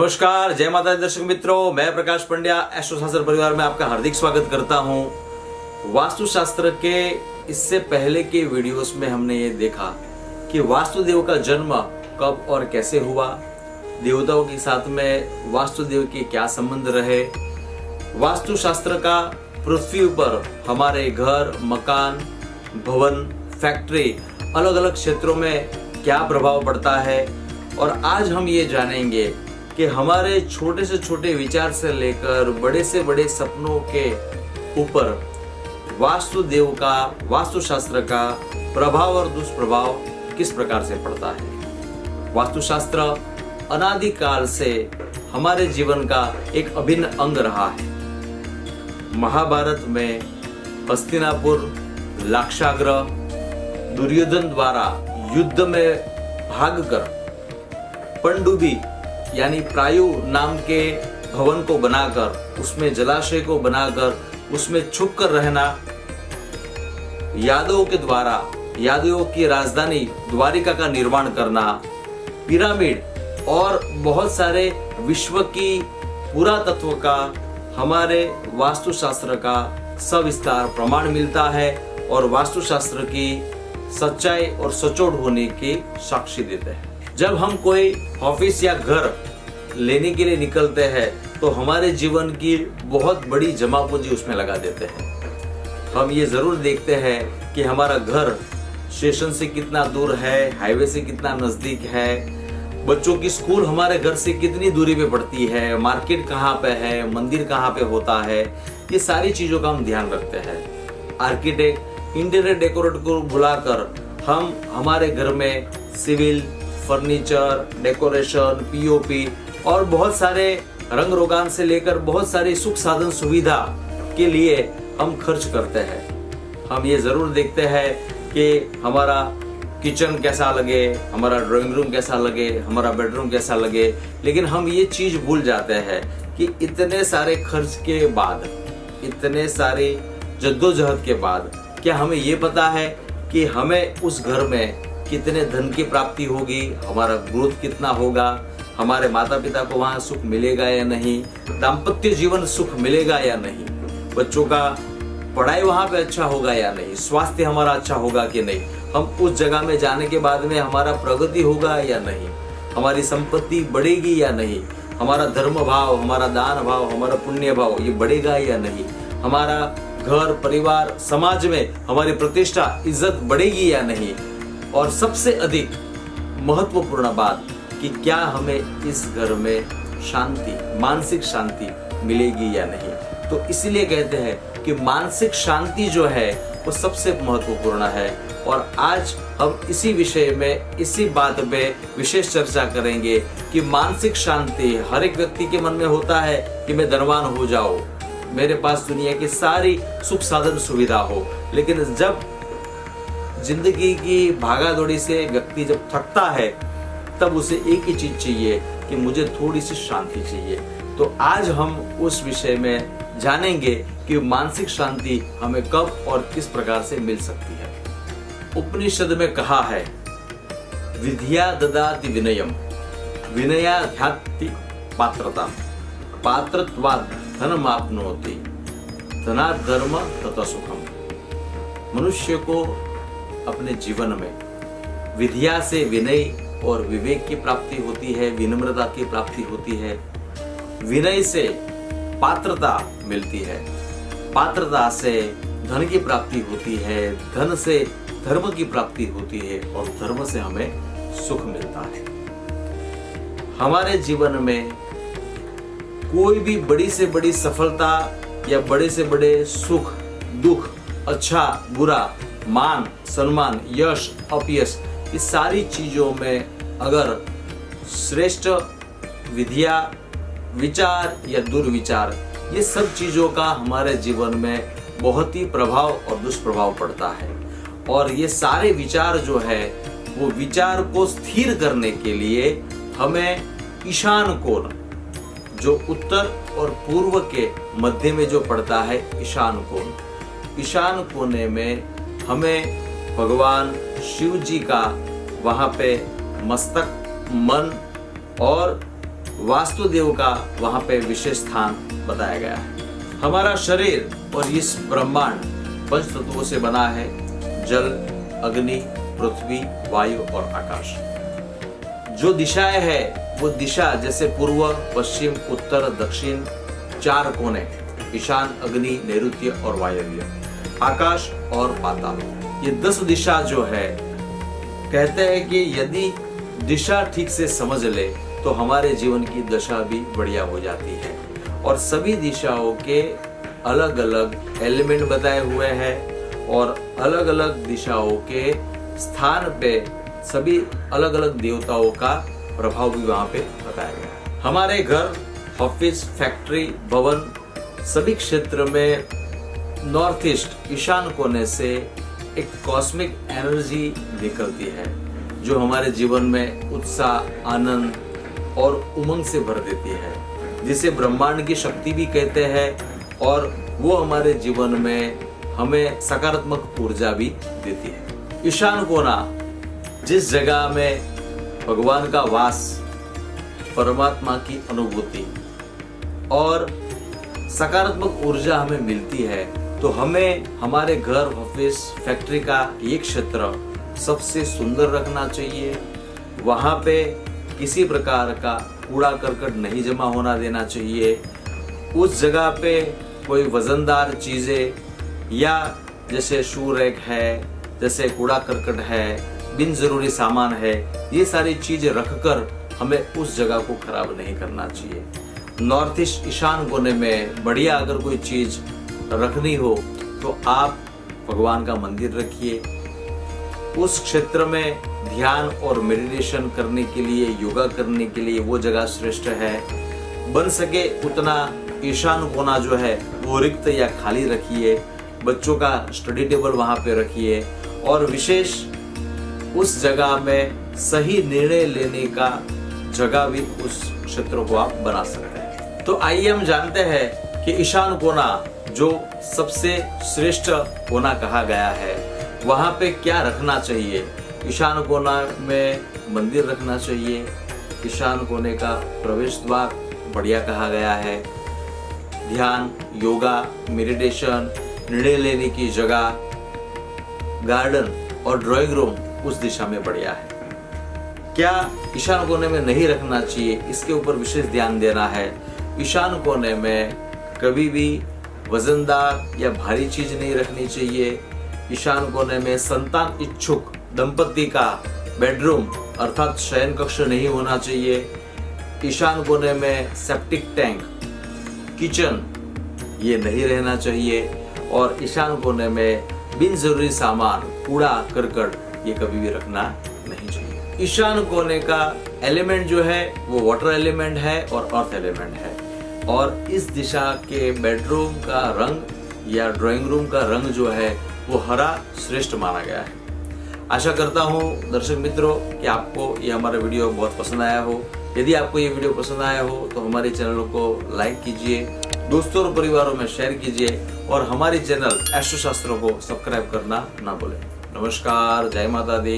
नमस्कार, जय माता दी दर्शक मित्रों। मैं प्रकाश पंड्या एस्ट्रोशास्त्र परिवार में आपका हार्दिक स्वागत करता हूं। वास्तुशास्त्र के इससे पहले के वीडियोस में हमने ये देखा कि वास्तुदेव का जन्म कब और कैसे हुआ, देवताओं के साथ में वास्तुदेव के क्या संबंध रहे, वास्तुशास्त्र का पृथ्वी पर हमारे घर, मकान, भवन, फैक्ट्री, अलग अलग क्षेत्रों में क्या प्रभाव पड़ता है। और आज हम ये जानेंगे कि हमारे छोटे से छोटे विचार से लेकर बड़े से बड़े सपनों के ऊपर वास्तुदेव का, वास्तुशास्त्र का प्रभाव और दुष्प्रभाव किस प्रकार से पड़ता है। वास्तुशास्त्र अनादिकाल से हमारे जीवन का एक अभिन्न अंग रहा है। महाभारत में हस्तिनापुर लाक्षागृह दुर्योधन द्वारा युद्ध में भागकर पनडुब्बी यानी प्रायु नाम के भवन को बनाकर, उसमें जलाशय को बनाकर उसमें छुप कर रहना, यादवों के द्वारा यादवों की राजधानी द्वारिका का निर्माण करना, पिरामिड और बहुत सारे विश्व की पुरातत्व का हमारे वास्तुशास्त्र का सविस्तार प्रमाण मिलता है और वास्तुशास्त्र की सच्चाई और सचोट होने की साक्षी देते हैं। जब हम कोई ऑफिस या घर लेने के लिए निकलते हैं तो हमारे जीवन की बहुत बड़ी जमा पूंजी उसमें लगा देते हैं। हम ये जरूर देखते हैं कि हमारा घर स्टेशन से कितना दूर है, हाईवे से कितना नजदीक है, बच्चों की स्कूल हमारे घर से कितनी दूरी पे पड़ती है, मार्केट कहाँ पे है, मंदिर कहाँ पे होता है, ये सारी चीजों का हम ध्यान रखते हैं। आर्किटेक्ट इंटीरियर डेकोरेट को बुलाकर हम हमारे घर में सिविल, फर्नीचर, डेकोरेशन, पीओपी और बहुत सारे रंग रोगान से लेकर बहुत सारी सुख साधन सुविधा के लिए हम खर्च करते हैं। हम ये जरूर देखते हैं कि हमारा किचन कैसा लगे, हमारा ड्राइंग रूम कैसा लगे, हमारा बेडरूम कैसा लगे, लेकिन हम ये चीज भूल जाते हैं कि इतने सारे खर्च के बाद, इतने सारे जद्दोजहद के बाद क्या हमें ये पता है कि हमें उस घर में कितने धन की प्राप्ति होगी, हमारा ग्रोथ कितना होगा, हमारे माता पिता को वहां सुख मिलेगा या नहीं, दाम्पत्य जीवन सुख मिलेगा या नहीं, बच्चों का पढ़ाई वहां पे अच्छा होगा या नहीं, स्वास्थ्य हमारा अच्छा होगा कि नहीं, हम उस जगह में जाने के बाद में हमारा प्रगति होगा या नहीं, हमारी संपत्ति बढ़ेगी या नहीं, हमारा धर्म भाव, हमारा दान भाव, हमारा पुण्य भाव ये बढ़ेगा या नहीं, हमारा घर, परिवार, समाज में हमारी प्रतिष्ठा, इज्जत बढ़ेगी या नहीं, और सबसे अधिक महत्वपूर्ण बात कि क्या हमें इस घर में शांति, मानसिक शांति मिलेगी या नहीं। तो इसीलिए कहते हैं कि मानसिक शांति जो है वो सबसे महत्वपूर्ण है। और आज हम इसी विषय में, इसी बात पे विशेष चर्चा करेंगे कि मानसिक शांति हर एक व्यक्ति के मन में होता है कि मैं धनवान हो जाऊं, मेरे पास दुनिया की सारी सुख साधन सुविधा हो, लेकिन जब जिंदगी की भागादौड़ी से व्यक्ति जब थकता है तब उसे एक ही चीज चाहिए कि मुझे थोड़ी सी शांति चाहिए। तो आज हम उस विषय में जानेंगे कि मानसिक शांति हमें कब और किस प्रकार से मिल सकती है। उपनिषद में कहा है, विद्या ददाति विनयम, विनयाध्यात्ति पात्रता, पात्रत्वात् धनमाप्नोति, धनात् धर्म तथा सुखम। मनुष्य को अपने जीवन में विद्या से विनय और विवेक की प्राप्ति होती है, विनम्रता की प्राप्ति होती है, विनय से पात्रता मिलती है, पात्रता से धन की प्राप्ति होती है, धन से धर्म की प्राप्ति होती है और धर्म से हमें सुख मिलता है। हमारे जीवन में कोई भी बड़ी से बड़ी सफलता या बड़े से बड़े सुख, दुख, अच्छा, बुरा, मान, सम्मान, यश, अपयश, इस सारी चीजों में अगर श्रेष्ठ विद्या, विचार या दुर्विचार, ये सब चीजों का हमारे जीवन में बहुत ही प्रभाव और दुष्प्रभाव पड़ता है। और ये सारे विचार जो है वो विचार को स्थिर करने के लिए हमें ईशान कोण, जो उत्तर और पूर्व के मध्य में जो पड़ता है ईशान कोण, ईशान कोने में हमें भगवान शिव जी का वहाँ पे मस्तक, मन और वास्तुदेव का वहां पे विशेष स्थान बताया गया है। हमारा शरीर और इस ब्रह्मांड पंच तत्वों से बना है, जल, अग्नि, पृथ्वी, वायु और आकाश। जो दिशाएं है वो दिशा जैसे पूर्व, पश्चिम, उत्तर, दक्षिण, 4 कोने, ईशान, अग्नि, नैऋत्य और वायव्य, आकाश और पाताल। ये 10 दिशा जो है, कहते हैं कि यदि दिशा ठीक से समझ ले तो हमारे जीवन की दशा भी बढ़िया हो जाती है। और सभी दिशाओं के अलग अलग एलिमेंट बताए हुए हैं और अलग अलग दिशाओं के स्थान पे सभी अलग अलग देवताओं का प्रभाव भी वहां पे बताया गया है। हमारे घर, ऑफिस, फैक्ट्री, भवन सभी क्षेत्र में नॉर्थ ईस्ट ईशान कोने से एक कॉस्मिक एनर्जी निकलती है जो हमारे जीवन में उत्साह, आनंद और उमंग से भर देती है, जिसे ब्रह्मांड की शक्ति भी कहते हैं और वो हमारे जीवन में हमें सकारात्मक ऊर्जा भी देती है। ईशान कोना जिस जगह में भगवान का वास, परमात्मा की अनुभूति और सकारात्मक ऊर्जा हमें मिलती है, तो हमें हमारे घर, ऑफिस, फैक्ट्री का ये क्षेत्र सबसे सुंदर रखना चाहिए। वहां पे किसी प्रकार का कूड़ा करकट नहीं जमा होना देना चाहिए। उस जगह पे कोई वजनदार चीजें या जैसे शू रैक है, जैसे कूड़ा करकट है, बिन जरूरी सामान है, ये सारी चीजें रखकर हमें उस जगह को खराब नहीं करना चाहिए। नॉर्थ ईस्ट ईशान कोने में बढ़िया अगर कोई चीज रखनी हो तो आप भगवान का मंदिर रखिए। उस क्षेत्र में ध्यान और मेडिटेशन करने के लिए, योगा करने के लिए वो जगह श्रेष्ठ है। बन सके उतना ईशान कोना जो है वो रिक्त या खाली रखिए। बच्चों का स्टडी टेबल वहां पे रखिए और विशेष उस जगह में सही निर्णय लेने का जगह भी उस क्षेत्र को आप बना सकते हैं। तो आइए हम जानते हैं कि ईशान कोना जो सबसे श्रेष्ठ कोना कहा गया है, वहां पे क्या रखना चाहिए। ईशान कोना में मंदिर रखना चाहिए। ईशान कोने का प्रवेश द्वार बढ़िया कहा गया है। ध्यान, योगा, मेडिटेशन, निर्णय लेने की जगह, गार्डन और ड्राइंग रूम उस दिशा में बढ़िया है। क्या ईशान कोने में नहीं रखना चाहिए, इसके ऊपर विशेष ध्यान देना है। ईशान कोने में कभी भी वजनदार या भारी चीज नहीं रखनी चाहिए। ईशान कोने में संतान इच्छुक दंपति का बेडरूम अर्थात शयन कक्ष नहीं होना चाहिए। ईशान कोने में सेप्टिक टैंक, किचन ये नहीं रहना चाहिए। और ईशान कोने में बिन जरूरी सामान, कूड़ा करकट ये कभी भी रखना नहीं चाहिए। ईशान कोने का एलिमेंट जो है वो वाटर एलिमेंट है और अर्थ एलिमेंट है। और इस दिशा के बेडरूम का रंग या ड्राइंग रूम का रंग जो है वो हरा श्रेष्ठ माना गया है। आशा करता हूँ दर्शक मित्रों कि आपको ये हमारा वीडियो बहुत पसंद आया हो। यदि आपको ये वीडियो पसंद आया हो तो हमारे चैनल को लाइक कीजिए, दोस्तों और परिवारों में शेयर कीजिए और हमारे चैनल एस्ट्रो शास्त्रों को सब्सक्राइब करना ना भूलें। नमस्कार, जय माता दी।